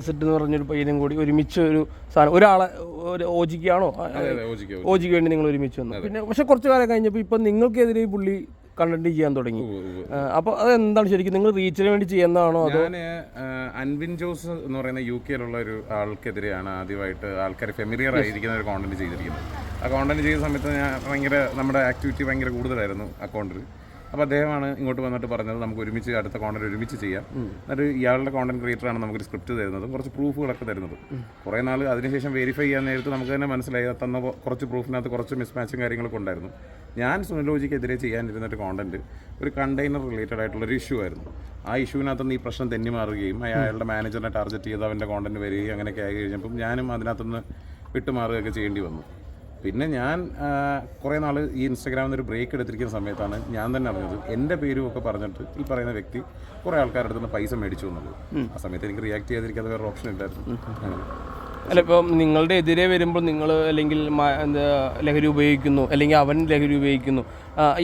Set എന്ന് പറഞ്ഞൊരു പയ്യനും കൂടി ഒരുമിച്ച് ഒരു സാധനം ഒരാളെ ഓജിക്കാണോ ഓജിക്ക് വേണ്ടി നിങ്ങൾ ഒരുമിച്ച് വന്നു. പിന്നെ പക്ഷെ കുറച്ച് കാലം കഴിഞ്ഞപ്പോൾ ഇപ്പം നിങ്ങൾക്കെതിരെ പുള്ളി കണ്ടന്റ് ചെയ്യാൻ തുടങ്ങി. അപ്പോൾ അത് എന്താണ് ശരിക്കും നിങ്ങൾ റീച്ചിന് വേണ്ടി ചെയ്യുന്നതാണോ? അതോ അൻവിൻ ജോസ് എന്ന് പറയുന്ന UK ഒരു ആൾക്കെതിരെയാണ് ആദ്യമായിട്ട് ആൾക്കാർ ഫെമിലിയർ ആയിരിക്കുന്ന ഒരു കോണ്ടന്റ് ചെയ്തിരിക്കുന്നത്. ആ കോണ്ടന്റ് ചെയ്ത സമയത്ത് ഞാൻ നമ്മുടെ ആക്ടിവിറ്റി ഭയങ്കര കൂടുതലായിരുന്നു അക്കൗണ്ടിൽ. അപ്പോൾ അദ്ദേഹമാണ് ഇങ്ങോട്ട് വന്നിട്ട് പറഞ്ഞത് നമുക്ക് ഒരുമിച്ച് അടുത്ത കോണ്ടന്റ് ഒരുമിച്ച് ചെയ്യാം. എന്നിട്ട് ഇയാളുടെ കോണ്ടന്റ് ക്രിയേറ്ററാണ് നമുക്കൊരു സ്ക്രിപ്റ്റ് തരുന്നതും കുറച്ച് പ്രൂഫുകളൊക്കെ തരുന്നതും. കുറേ നാൾ അതിനുശേഷം വെരിഫൈ ചെയ്യാൻ നേരത്ത് നമുക്ക് തന്നെ മനസ്സിലായി തന്ന കുറച്ച് പ്രൂഫിനകത്ത് കുറച്ച് മിസ്മാച്ചും കാര്യങ്ങളൊക്കെ ഉണ്ടായിരുന്നു. ഞാൻ സുനിലോജിക്കെതിരെ ചെയ്യാനിരുന്നൊരു കോണ്ടന്റ് ഒരു കണ്ടെയ്നർ റിലേറ്റഡ് ആയിട്ടുള്ളൊരു ഇഷ്യൂ ആയിരുന്നു. ആ ഇഷ്യൂവിനകത്തുനിന്ന് ഈ പ്രശ്നം തെന്നി മാറുകയും അയാളുടെ മാനേജറിനെ ടാർഗറ്റ് ചെയ്ത് അവൻ്റെ കോണ്ടന്റ് വരികയും അങ്ങനെയൊക്കെ ആയി കഴിഞ്ഞപ്പം ഞാനും അതിനകത്തുനിന്ന് വിട്ടുമാറുകയൊക്കെ ചെയ്യേണ്ടി വന്നു. പിന്നെ ഞാൻ കുറേ നാൾ ഈ ഇൻസ്റ്റാഗ്രാമിൽ നിന്ന് ഒരു ബ്രേക്ക് എടുത്തിരിക്കുന്ന സമയത്താണ് ഞാൻ തന്നെ അറിഞ്ഞത് എൻ്റെ പേരും ഒക്കെ പറഞ്ഞിട്ട് ഈ പറയുന്ന വ്യക്തി കുറേ ആൾക്കാരുടെ അടുത്ത് നിന്ന് പൈസ മേടിച്ചു എന്നുള്ളത്. ആ സമയത്ത് എനിക്ക് റിയാക്ട് ചെയ്യാതിരിക്കാതെ വേറെ ഓപ്ഷൻ ഇല്ലായിരുന്നു. അല്ല, ഇപ്പം നിങ്ങളുടെ എതിരെ വരുമ്പോൾ നിങ്ങൾ അല്ലെങ്കിൽ എന്താ ലഹരി ഉപയോഗിക്കുന്നു അല്ലെങ്കിൽ അവൻ ലഹരി ഉപയോഗിക്കുന്നു,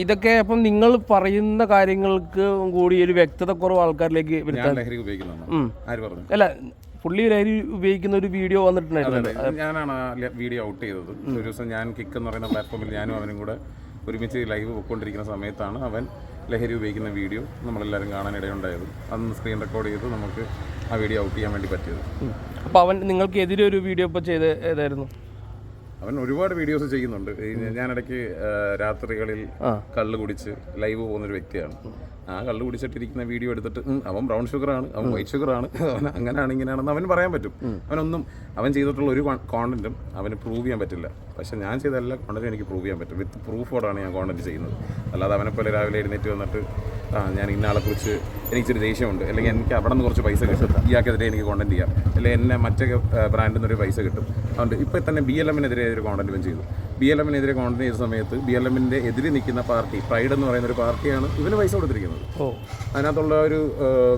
ഇതൊക്കെ അപ്പം നിങ്ങൾ പറയുന്ന കാര്യങ്ങൾക്ക് കൂടി ഒരു വ്യക്തത കുറവ് ആൾക്കാരിലേക്ക് ലഹരി ഉപയോഗിക്കുന്നു ആര് പറഞ്ഞു? അല്ല, പുള്ളി ലഹരി ഉപയോഗിക്കുന്ന ഒരു വീഡിയോ വന്നിട്ടുണ്ടായിരുന്നു. ഞാനാണ് ആ വീഡിയോ ഔട്ട് ചെയ്തത്. ഒരു ദിവസം ഞാൻ കിക്ക് എന്ന് പറയുന്ന പ്ലാറ്റ്ഫോമിൽ ഞാനും അവനും കൂടെ ഒരുമിച്ച് ലൈവ് പോയിക്കൊണ്ടിരിക്കുന്ന സമയത്താണ് അവൻ ലഹരി ഉപയോഗിക്കുന്ന വീഡിയോ നമ്മളെല്ലാവരും കാണാനിടയുണ്ടായത്. അന്ന് സ്ക്രീൻ റെക്കോർഡ് ചെയ്ത് നമുക്ക് ആ വീഡിയോ ഔട്ട് ചെയ്യാൻ വേണ്ടി പറ്റിയത്. അപ്പോൾ അവൻ നിങ്ങൾക്കെതിരെ ഒരു വീഡിയോ ഇപ്പോൾ ചെയ്ത് ഏതായിരുന്നു? അവൻ ഒരുപാട് വീഡിയോസ് ചെയ്യുന്നുണ്ട്. ഞാനിടയ്ക്ക് രാത്രികളിൽ കള്ള് കുടിച്ച് ലൈവ് പോകുന്നൊരു വ്യക്തിയാണ്. ആ കള്ള് കുടിച്ചിട്ടിരിക്കുന്ന വീഡിയോ എടുത്തിട്ട് അവൻ ബ്രൗൺ ഷുഗറാണ്, അവൻ വൈറ്റ് ഷുഗറാണ്, അവൻ അങ്ങനെയാണ് ഇങ്ങനെയാണെന്ന് അവന് പറയാൻ പറ്റും. അവൻ ചെയ്തിട്ടുള്ള ഒരു കോണ്ടന്റും അവന് പ്രൂവ് ചെയ്യാൻ പറ്റില്ല. പക്ഷെ ഞാൻ ചെയ്ത എല്ലാ കോണ്ടന്റും എനിക്ക് പ്രൂവ് ചെയ്യാൻ പറ്റും. വിത്ത് പ്രൂഫോടാണ് ഞാൻ കോണ്ടന്റ് ചെയ്യുന്നത്. അല്ലാതെ അവനെപ്പോലെ രാവിലെ എഴുന്നേറ്റ് വന്നിട്ട് ഞാൻ ഇന്നയാളെക്കുറിച്ച് എനിക്കൊരു ദേഷ്യമുണ്ട്, അല്ലെങ്കിൽ എനിക്ക് അവിടെ നിന്ന് കുറച്ച് പൈസ കിട്ടും, ഇയാൾക്കെതിരെ എനിക്ക് കോണ്ടന്റ് ചെയ്യാം, അല്ലെങ്കിൽ എന്നെ മറ്റേ ബ്രാൻഡിൽ നിന്നൊരു പൈസ കിട്ടും. അതുകൊണ്ട് ഇപ്പോൾ തന്നെ BLM-നെതിരെ ഒരു കോണ്ടന്റ് ഇവൻ ചെയ്തു. BLM-നെതിരെ കോണ്ടന്റ് ചെയ്ത സമയത്ത് BLM-ന്റെ എതിരെ നിൽക്കുന്ന പാർട്ടി പ്രൈഡ് എന്ന് പറയുന്ന ഒരു പാർട്ടിയാണ് ഇവന് പൈസ കൊടുത്തിരിക്കുന്നത്. അതിനകത്തുള്ള ഒരു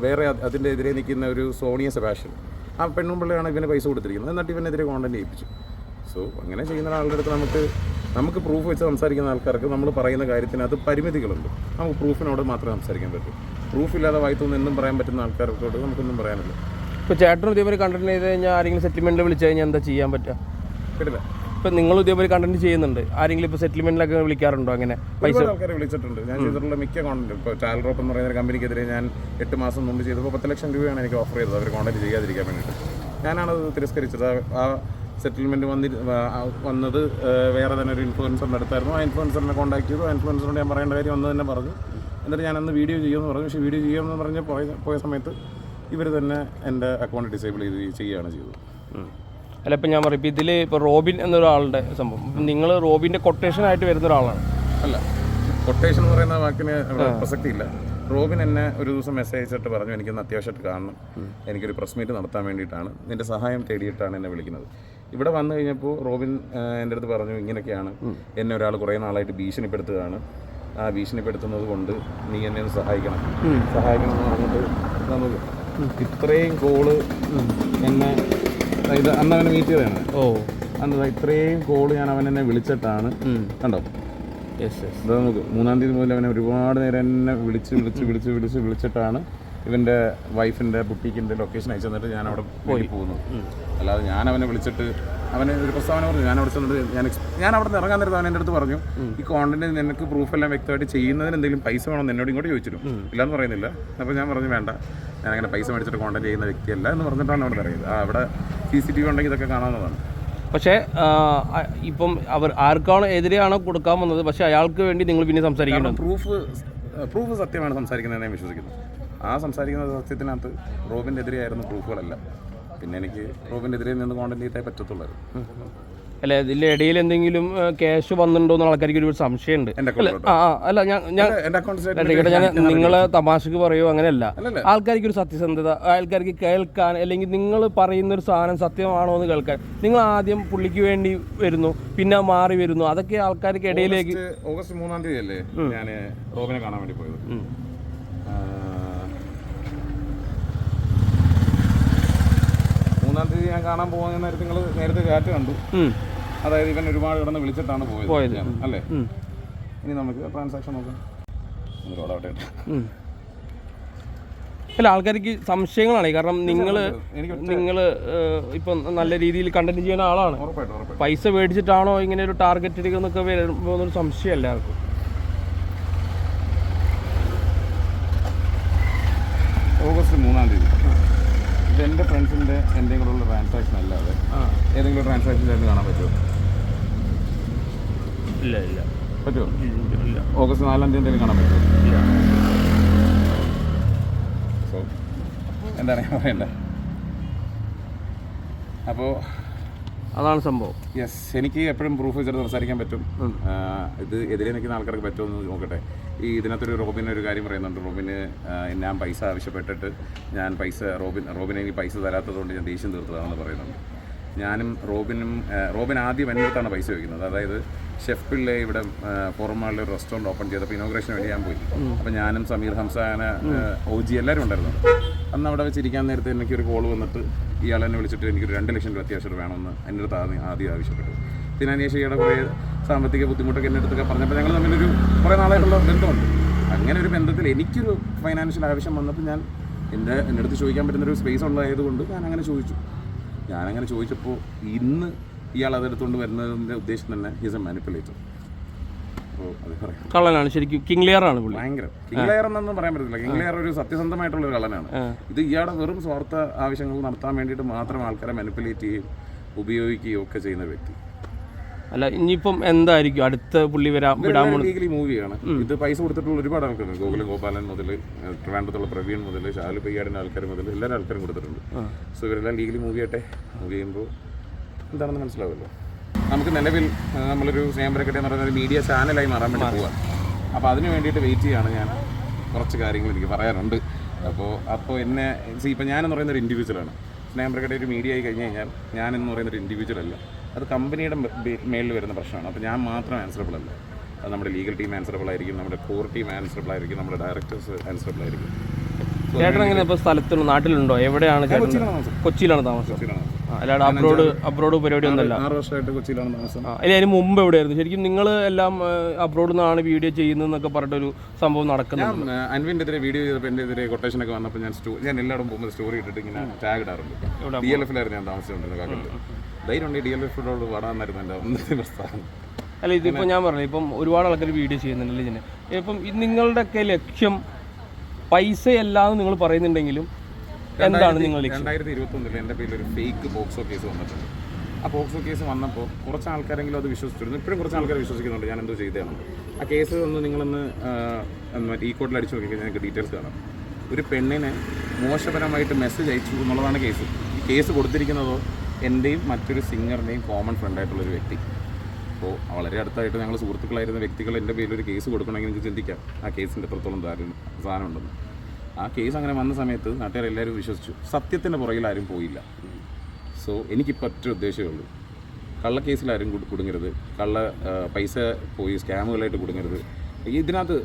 വേറെ അതിൻ്റെ എതിരെ നിൽക്കുന്ന ഒരു സോണിയ സെബാസ്റ്റ്യൻ, ആ പെണ്ണുമ്പിള്ളയാണ് ഇവന് പൈസ കൊടുത്തിരിക്കുന്നത്. എന്നിട്ട് ഇവനെതിരെ കോണ്ടന്റ് ചെയ്യിപ്പിച്ചു. സോ അങ്ങനെ ചെയ്യുന്ന ആളുടെ അടുത്ത് നമുക്ക് പ്രൂഫ് വെച്ച് സംസാരിക്കുന്ന ആൾക്കാർക്ക് നമ്മൾ പറയുന്ന കാര്യത്തിനകത്ത് പരിമിതികളുണ്ട്. നമുക്ക് പ്രൂഫിനോട് മാത്രമേ സംസാരിക്കാൻ പറ്റൂ. പ്രൂഫില്ലാതെ വായിത്തൊന്നും എന്നും പറയാൻ പറ്റുന്ന ആൾക്കാർക്കോട് നമുക്കൊന്നും പറയാനില്ല. ഇപ്പോൾ ചേട്ടനും ഇതേപോലെ കണ്ടന്റ് ചെയ്ത് കഴിഞ്ഞാൽ ആരെങ്കിലും സെറ്റിൽമെൻറ്റ് വിളിച്ചു കഴിഞ്ഞാൽ എന്താ ചെയ്യാൻ പറ്റുക? കേട്ടില്ല. ഇപ്പം നിങ്ങൾ ഇതേപോലെ കണ്ടന്റ് ചെയ്യുന്നുണ്ട്, ആരെങ്കിലും ഇപ്പോൾ സെറ്റിൽമെൻറ്റിലൊക്കെ വിളിക്കാറുണ്ടോ? അങ്ങനെ പൈസ ആൾക്കാരെ വിളിച്ചിട്ടുണ്ട്. ഞാൻ ചെയ്തിട്ടുള്ള മിക്ക കോണ്ടന്റ് ഇപ്പോൾ ടാൽറോപ്പ് എന്ന് പറയുന്ന കമ്പനിക്കെതിരെ ഞാൻ 8 മാസം മുമ്പ് ചെയ്തപ്പോൾ 10 ലക്ഷം രൂപയാണ് എനിക്ക് ഓഫർ ചെയ്തത് അവർ കോണ്ടന്റ് ചെയ്യാതിരിക്കാൻ വേണ്ടിയിട്ട്. ഞാനാണത് തിരസ്കരിച്ചത്. ആ സെറ്റിൽമെൻറ്റ് വന്നത് വേറെ തന്നെ ഒരു ഇൻഫ്ലുവൻസറിൻ്റെ അടുത്തായിരുന്നു. ആ ഇൻഫ്ലുവൻസറിനെ കോൺടാക്ട് ചെയ്തു. ആ ഇൻഫ്ലുവൻസറിനോട് ഞാൻ പറയേണ്ട കാര്യം വന്ന് തന്നെ പറഞ്ഞു. എന്നിട്ട് ഞാനന്ന് വീഡിയോ ചെയ്യുമെന്ന് പറഞ്ഞു. പക്ഷേ വീഡിയോ ചെയ്യുമെന്ന് പറഞ്ഞ് പോയ സമയത്ത് ഇവർ തന്നെ എൻ്റെ അക്കൗണ്ട് ഡിസേബിൾ ചെയ്യുകയാണ് ചെയ്തത്. അല്ല, ഇപ്പം ഞാൻ പറയും, ഇപ്പം ഇതിൽ ഇപ്പോൾ റോബിൻ എന്നൊരാളുടെ സംഭവം, നിങ്ങൾ റോബിൻ്റെ കൊട്ടേഷനായിട്ട് വരുന്ന ഒരാളാണ്. അല്ല, കൊട്ടേഷൻ എന്ന് പറയുന്ന വാക്കിന് പ്രസക്തിയില്ല. റോബിൻ എന്നെ ഒരു ദിവസം മെസ്സേജ് അയച്ചിട്ട് പറഞ്ഞു എനിക്കൊന്ന് അത്യാവശ്യമായിട്ട് കാണണം, എനിക്കൊരു പ്രസ് മീറ്റ് നടത്താൻ വേണ്ടിയിട്ടാണ്, നിൻ്റെ സഹായം തേടിയിട്ടാണ് എന്നെ വിളിക്കുന്നത്. ഇവിടെ വന്നു കഴിഞ്ഞപ്പോൾ റോബിൻ എൻ്റെ അടുത്ത് പറഞ്ഞു ഇങ്ങനെയൊക്കെയാണ്, എന്നെ ഒരാൾ കുറേ നാളായിട്ട് ഭീഷണിപ്പെടുത്തുകയാണ്, ആ ഭീഷണിപ്പെടുത്തുന്നത് കൊണ്ട് നീ എന്നെ ഒന്ന് സഹായിക്കണം എന്ന് പറഞ്ഞിട്ട് നമുക്ക് ഇത്രയും കോള് എന്നെ ഇത് അന്ന് അവനെ മീറ്റ് ചെയ്തതാണ്. അന്ന് ഇത്രയും കോള് ഞാൻ അവനെന്നെ വിളിച്ചിട്ടാണ് കണ്ടോ. അത് നമുക്ക് 3-ാം തീയതി മുതൽ അവനെ ഒരുപാട് നേരം എന്നെ വിളിച്ചിട്ടാണ് ഇവൻ്റെ വൈഫിൻ്റെ ബുട്ടീക്കിൻ്റെ ലൊക്കേഷൻ അയച്ചു തന്നിട്ട് ഞാൻ അവിടെ പോയി പോകുന്നത്. അല്ലാതെ ഞാൻ അവനെ വിളിച്ചിട്ട് അവന് ഒരു പ്രസ്താവന പറഞ്ഞു. ഞാൻ അവിടെ ചെന്നിട്ട് ഞാൻ അവിടെ നിന്ന് ഇറങ്ങാൻ നേരത്തെ അവൻ എൻ്റെ അടുത്ത് പറഞ്ഞു ഈ കോണ്ടന്റ് നിനക്ക് പ്രൂഫെല്ലാം വ്യക്തമായിട്ട് ചെയ്യുന്നതിന് എന്തെങ്കിലും പൈസ വേണമെന്ന് എന്നോട് ഇങ്ങോട്ട് ചോദിച്ചിരും. ഇല്ലയെന്ന് പറയുന്നില്ല. അപ്പോൾ ഞാൻ പറഞ്ഞു വേണ്ട, ഞാനങ്ങനെ പൈസ മേടിച്ചിട്ട് കോണ്ടന്റ് ചെയ്യുന്ന വ്യക്തിയല്ല എന്ന് പറഞ്ഞിട്ടാണ് അവിടെ പറയുന്നത്. അവിടെ CCTV ഉണ്ടെങ്കിൽ ഇതൊക്കെ കാണാവുന്നതാണ്. പക്ഷേ ഇപ്പം അവർ ആർക്കാണോ എതിരെയാണോ കൊടുക്കാൻ വന്നത്, പക്ഷേ അയാൾക്ക് വേണ്ടി നിങ്ങൾ പിന്നെ സംസാരിക്കണം. പ്രൂഫ് സത്യമാണ് സംസാരിക്കുന്നതെന്ന് ഞാൻ വിശ്വസിക്കുന്നു. ആ സംസാരിക്കുന്ന സത്യത്തിനകത്ത് റോബിൻ്റെ എതിരെയായിരുന്നു പ്രൂഫുകളല്ല. പിന്നെ എനിക്ക് റോബിൻ്റെ എതിരെ നിന്ന് കോണ്ടന്റ് ചെയ്തേ പറ്റത്തുള്ളായിരുന്നു. അല്ല, ഇതിൻ്റെ ഇടയിൽ എന്തെങ്കിലും ക്യാഷ് വന്നിട്ടുണ്ടോ എന്ന് ആൾക്കാർക്ക് ഒരു സംശയമുണ്ട്. അല്ല, ഞാൻ നിങ്ങളെ തമാശക്ക് പറയുമോ അങ്ങനെയല്ല. ആൾക്കാർക്ക് ഒരു സത്യസന്ധത, ആൾക്കാർക്ക് കേൾക്കാൻ, അല്ലെങ്കിൽ നിങ്ങൾ പറയുന്ന ഒരു സാധനം സത്യമാണോ എന്ന് കേൾക്കാൻ. നിങ്ങൾ ആദ്യം പുള്ളിക്ക് വേണ്ടി വരുന്നു, പിന്നെ മാറി വരുന്നു, അതൊക്കെ ആൾക്കാർക്ക് ഇടയിലേക്ക്. ഓഗസ്റ്റ് 3-ാം തീയതി അല്ലേ ഞാൻ റോബിനെ കാണാൻ വേണ്ടി പോയത്. 3-ാം തീയതി ഞാൻ കാണാൻ പോകുന്ന നേരത്തെ നിങ്ങൾ നേരത്തെ ചാറ്റ് കണ്ടു. അതായത് ഇവൻ ഒരുപാട് കിടന്ന് വിളിച്ചിട്ടാണ് പോയത് അല്ലേ. ഇനി നമുക്ക് ട്രാൻസാക്ഷൻ നോക്കാം. അല്ല, ആൾക്കാർക്ക് സംശയങ്ങളാണ്. കാരണം നിങ്ങൾ ഇപ്പം നല്ല രീതിയിൽ കണ്ടന്റ് ചെയ്യുന്ന ആളാണ്. പൈസ മേടിച്ചിട്ടാണോ ഇങ്ങനെ ഒരു ടാർഗറ്റ് എടുക്കുന്നൊക്കെ വരുമ്പോൾ ഒരു സംശയം എല്ലാവർക്കും. ഓഗസ്റ്റ് 3-ാം തീയതി ഇത് എൻ്റെ ഫ്രണ്ട്സിൻ്റെ എന്തെങ്കിലും ഉള്ള ട്രാൻസാക്ഷൻ അല്ലാതെ ഏതെങ്കിലും ട്രാൻസാക്ഷൻ ചേർന്ന് കാണാൻ പറ്റുമോ? ഇല്ല ഇല്ല. പറ്റുമോ? ഇല്ല. ഓഗസ്റ്റ് 4-ാം തീയതി എന്തെങ്കിലും കാണാൻ പറ്റുമോ? ഇല്ല. സോ എന്താണ് ഞാൻ പറയണ്ടത്? അപ്പോൾ അതാണ് സംഭവം. യെസ്, എനിക്ക് എപ്പോഴും പ്രൂഫ് വെച്ചിട്ട് സംസാരിക്കാൻ പറ്റും. ഇത് എതിരെ നിൽക്കുന്ന ആൾക്കാർക്ക് പറ്റുമെന്ന് നോക്കട്ടെ. ഈ ഇതിനകത്തൊരു റോബിന് ഒരു കാര്യം പറയുന്നുണ്ട്. റോബിന് ഞാൻ പൈസ ആവശ്യപ്പെട്ടിട്ട് ഞാൻ റോബിനെ എനിക്ക് പൈസ തരാത്തതുകൊണ്ട് ഞാൻ ദേഷ്യം തീർത്തതാണെന്ന് പറയുന്നുണ്ട്. ഞാനും റോബിൻ ആദ്യം എൻ്റെ അടുത്താണ് പൈസ ചോദിക്കുന്നത്. അതായത് ഷെഫ് പിള്ളെ ഇവിടെ പുറമാളിൽ ഒരു റെസ്റ്റോറൻറ്റ് ഓപ്പൺ ചെയ്തപ്പോൾ ഇനോഗ്രേഷന് വേണ്ടി ഞാൻ പോയി. അപ്പോൾ ഞാനും സമീർ ഹംസാന OG എല്ലാവരും ഉണ്ടായിരുന്നു. അന്ന് അവിടെ വെച്ചിരിക്കാൻ നേരത്തെ എനിക്കൊരു കോൾ വന്നിട്ട് ഇയാൾ എന്നെ വിളിച്ചിട്ട് എനിക്കൊരു 2 ലക്ഷം രൂപ അത്യാവശ്യം വേണമെന്ന് എൻ്റെ അടുത്ത് ആദ്യം ആവശ്യപ്പെട്ടു. പിന്നെ അന്വേഷിയുടെ കുറേ സാമ്പത്തിക ബുദ്ധിമുട്ടൊക്കെ എൻ്റെ അടുത്തൊക്കെ പറഞ്ഞപ്പോൾ ഞങ്ങൾ തമ്മിലൊരു കുറേ നാളായിട്ടുള്ള ബന്ധമുണ്ട്. അങ്ങനെ ഒരു ബന്ധത്തിൽ എനിക്കൊരു ഫൈനാൻഷ്യൽ ആവശ്യം വന്നപ്പോൾ ഞാൻ എൻ്റെ അടുത്ത് ചോദിക്കാൻ പറ്റുന്നൊരു സ്പേസ് ഉള്ളതായതുകൊണ്ട് ഞാനങ്ങനെ ചോദിച്ചപ്പോൾ ഇന്ന് ഇയാൾ അതെടുത്തുകൊണ്ട് വരുന്നതിൻ്റെ ഉദ്ദേശം തന്നെ ഈസ് എ മാനിപ്പുലേറ്റർ. അപ്പോൾ അത് പറയാം, കള്ളനാണ് ശരിക്കും. കിങ് ലെയർ ആണ് പുള്ളി. ഭയങ്കര കിങ് ലെയർ എന്നൊന്നും പറയാൻ പറ്റില്ല. കിങ് ലെയർ ഒരു സത്യസന്ധമായിട്ടുള്ളൊരു കള്ളനാണ്. ഇത് ഇയാളുടെ വെറും സ്വാർത്ഥ ആവശ്യങ്ങൾ നടത്താൻ വേണ്ടിയിട്ട് മാത്രം ആൾക്കാരെ മാനിപ്പുലേറ്റ് ചെയ്യുകയും ഉപയോഗിക്കുകയും ഒക്കെ ചെയ്യുന്ന വ്യക്തി. അല്ല, ഇനിയിപ്പം എന്തായിരിക്കും അടുത്ത പുള്ളി വിടാൻ ലീഗലി മൂവിയാണ്. ഇത് പൈസ കൊടുത്തിട്ടുള്ള ഒരുപാട് ആൾക്കാരുണ്ട്. ഗോപാലൻ മുതൽ ട്രിവാൻഡ്രത്തുള്ള പ്രവീൺ മുതൽ ഷാലു പെയ്യാടിൻ്റെ ആൾക്കാർ മുതൽ എല്ലാവരും ആൾക്കാരും കൊടുത്തിട്ടുണ്ട്. സോ ഇവരെല്ലാം ലീഗലി മൂവ് ചെയ്യട്ടെ. മൂവ് ചെയ്യുമ്പോൾ എന്താണെന്ന് മനസ്സിലാവുമല്ലോ. നമുക്ക് നിലവിൽ നമ്മളൊരു സ്നേഹം പരക്കട്ടെ എന്ന് പറയുന്ന ഒരു മീഡിയ ചാനലായി മാറാൻ വേണ്ടി പോവാം. അപ്പോൾ അതിന് വേണ്ടിയിട്ട് വെയിറ്റ് ചെയ്യാണ് ഞാൻ. കുറച്ച് കാര്യങ്ങൾ എനിക്ക് പറയാനുണ്ട്. അപ്പോൾ എന്നെ ഇപ്പം ഞാനെന്ന് പറയുന്നൊരു ഇൻഡിവിജ്വലാണ്. സ്നേഹം പരക്കട്ടെ ഒരു മീഡിയ ആയി കഴിഞ്ഞ് കഴിഞ്ഞാൽ ഞാനെന്ന് പറയുന്നൊരു ഇൻഡിവിജ്വൽ അല്ല. അത് കമ്പനിയുടെ മേളിൽ വരുന്ന പ്രശ്നമാണ്. അപ്പോൾ ഞാൻ മാത്രം ആൻസറബിൾ അല്ല. അത് നമ്മുടെ ലീഗൽ ടീം ആൻസറബിൾ ആയിരിക്കും, നമ്മുടെ കോർ ടീം ആൻസറബിൾ ആയിരിക്കും, നമ്മുടെ ഡയറക്ടേഴ്സ് ആൻസറബിൾ ആയിരിക്കും. ചേട്ടൻ എങ്ങനെ ഇപ്പോൾ സ്ഥലത്തുണ്ടോ, നാട്ടിലുണ്ടോ, എവിടെയാണ്? കൊച്ചിയിലാണ് താമസം. അല്ലാതെ അബ്രോഡ് പരിപാടി ഒന്നുമല്ല. 6 വർഷമായിട്ട് കൊച്ചിയിലാണ് താമസം. അല്ല, അതിന് മുമ്പ് എവിടെയായിരുന്നു ശരിക്കും? നിങ്ങൾ എല്ലാം അബ്രോഡിൽ നിന്നാണ് വീഡിയോ ചെയ്യുന്നതെന്നൊക്കെ പറഞ്ഞിട്ടൊരു സംഭവം നടക്കുന്നത്. ഞാൻ അൻവിൻ്റെ എതിരെ വീഡിയോ ചെയ്തപ്പോൾ എൻ്റെ എതിരെ കൊട്ടേഷനൊക്കെ വന്നപ്പോൾ ഞാൻ എല്ലായിടും പോകുമ്പോൾ സ്റ്റോറി ഇട്ടിട്ട് ഇങ്ങനെ ടാഗ് ഇടാറുണ്ട്. DLF-ലായിരുന്നു ഞാൻ താമസിച്ചുകൊണ്ടിരുന്നത്. കാക്കത്ത് ധൈര്യം ഉണ്ട് DLF-ഓട് വടാന്നായിരുന്നു എൻ്റെ ഒന്നത്തെ പ്രസ്ഥാനം. അല്ല, ഇതിപ്പോൾ ഞാൻ പറഞ്ഞു, ഇപ്പം ഒരുപാട് ആൾക്കാർ വീഡിയോ ചെയ്യുന്നുണ്ടല്ലോ ഇതിന്. ഇപ്പം നിങ്ങളുടെയൊക്കെ ലക്ഷ്യം പൈസയല്ലാന്ന് നിങ്ങൾ പറയുന്നുണ്ടെങ്കിലും എന്താണ് നിങ്ങൾ ലക്ഷ്യം? 2021 എൻ്റെ പേരിൽ ഒരു ഫേക്ക് പോക്സോ കേസ് വന്നിട്ടുണ്ട്. ആ പോക്സോ കേസ് വന്നപ്പോൾ കുറച്ച് ആൾക്കാരെങ്കിലും അത് വിശ്വസിച്ചിരുന്നു. ഇപ്പോഴും കുറച്ച് ആൾക്കാർ വിശ്വസിക്കുന്നുണ്ട് ഞാൻ എന്തോ ചെയ്തതാണ്. ആ കേസ് ഒന്ന് നിങ്ങളൊന്ന് ഈ കോഡിൽ അടിച്ചു നോക്കിക്കഴിഞ്ഞാൽ നിങ്ങൾക്ക് ഡീറ്റെയിൽസ് കാണാം. ഒരു പെണ്ണിനെ മോശപരമായിട്ട് മെസ്സേജ് അയച്ചു എന്നുള്ളതാണ് കേസ്. ഈ കേസ് കൊടുത്തിരിക്കുന്നതോ എൻ്റെയും മറ്റൊരു സിംഗറിൻ്റെയും കോമൺ ഫ്രണ്ടായിട്ടുള്ളൊരു വ്യക്തി. അപ്പോൾ വളരെ അടുത്തായിട്ട് ഞങ്ങൾ സുഹൃത്തുക്കളായിരുന്ന വ്യക്തികൾ എൻ്റെ പേരിൽ ഒരു കേസ് കൊടുക്കണമെങ്കിൽ എനിക്ക് ചിന്തിക്കാം ആ കേസിൻ്റെ എത്രത്തോളം സാധനം ഉണ്ടെന്ന്. ആ കേസ് അങ്ങനെ വന്ന സമയത്ത് നാട്ടുകാരെല്ലാവരും വിശ്വസിച്ചു. സത്യത്തിൻ്റെ പുറകിൽ ആരും പോയില്ല. സോ എനിക്കിപ്പോൾ ഒറ്റ ഉദ്ദേശമേ ഉള്ളൂ, കള്ളക്കേസിലാരും കുടുങ്ങരുത്, പൈസ പോയി സ്കാമുകളായിട്ട് കുടുങ്ങരുത്. ഇതിനകത്ത്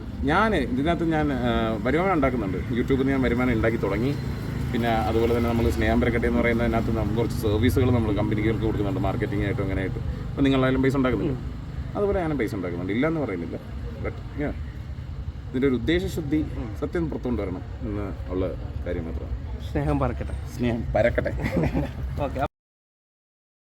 ഞാൻ വരുമാനം ഉണ്ടാക്കുന്നുണ്ട്. യൂട്യൂബിൽ നിന്ന് ഞാൻ വരുമാനം ഉണ്ടാക്കി തുടങ്ങി. പിന്നെ അതുപോലെ തന്നെ നമ്മൾ സ്നേഹം പരക്കട്ടെ എന്ന് പറയുന്നതിനകത്ത് നമുക്ക് കുറച്ച് സർവീസുകൾ നമ്മൾ കമ്പനികൾക്ക് കൊടുക്കുന്നുണ്ട്, മാർക്കറ്റിംഗ് ആയിട്ടും അങ്ങനെ ആയിട്ടും. അപ്പോൾ നിങ്ങളായാലും പൈസ ഉണ്ടാക്കുന്നുണ്ട്, അതുപോലെ ഞാനും പൈസ ഉണ്ടാക്കുന്നുണ്ട്, ഇല്ലയെന്ന് പറയുന്നില്ല. ബട്ട് ഇതിൻ്റെ ഒരു ഉദ്ദേശശുദ്ധി സത്യം പുറത്തുകൊണ്ട് വരണം എന്ന് ഉള്ള കാര്യം മാത്രമാണ്. സ്നേഹം പരക്കട്ടെ. ഓക്കെ.